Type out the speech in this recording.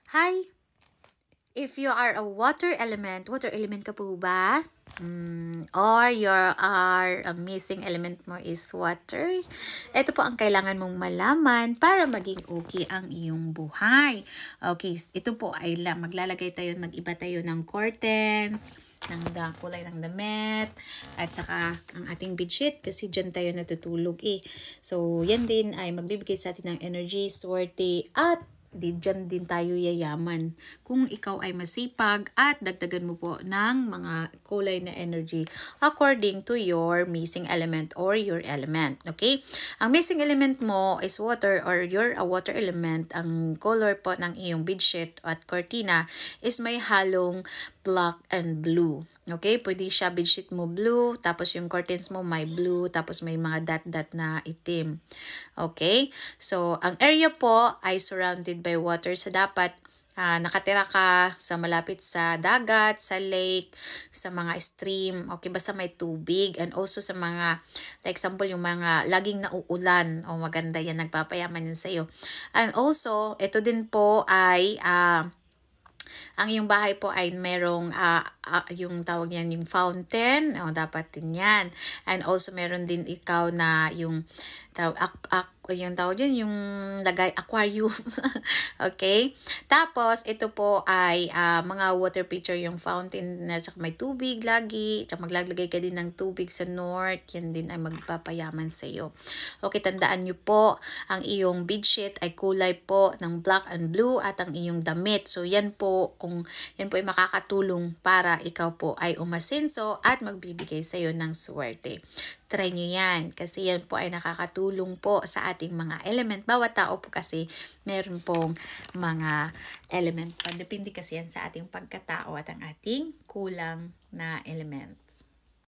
Hi! If you are a water element ka po ba? Or a missing element mo is water? Ito po ang kailangan mong malaman para maging okay ang iyong buhay. Okay, ito po ay maglalagay tayo, mag-iba tayo ng curtains, ng kulay ng damit, at saka ang ating bedsheet kasi dyan tayo natutulog eh. So, yan din ay magbibigay sa atin ng energy, swerte, at dyan din tayo yayaman kung ikaw ay masipag at dagdagan mo po ng mga kulay na energy according to your missing element or your element. Okay? Ang missing element mo is water or you're a water element. Ang color po ng iyong bedsheet at cortina is may halong black and blue. Okay? Pwede siya bedsheet mo blue, tapos yung curtains mo may blue, tapos may mga dot-dot na itim. Okay? So, ang area po ay surrounded by water. So, dapat nakatira ka sa malapit sa dagat, sa lake, sa mga stream. Okay? Basta may tubig. And also sa mga, like example, yung mga laging nauulan. O maganda yan, nagpapayaman yan sa'yo. And also, ito din po ay ang iyong bahay po ay merong yung tawag niyan, yung fountain. O, dapat din yan. And also meron din ikaw na yung tawag dyan, yung lagay aquarium. Okay? Tapos, ito po ay mga water pitcher, yung fountain na tsaka may tubig lagi. Tsaka maglalagay ka din ng tubig sa north. Yan din ay magpapayaman sa iyo. Okay, tandaan nyo po, ang iyong bedsheet ay kulay po ng black and blue at ang iyong damit. So, yan po ay makakatulong para ikaw po ay umasenso at magbibigay sa iyo ng swerte. Try nyo yan kasi yan po ay nakakatulong po sa ating mga element. Bawat tao po kasi meron pong mga element. Depende kasi yan sa ating pagkatao at ang ating kulang na elements.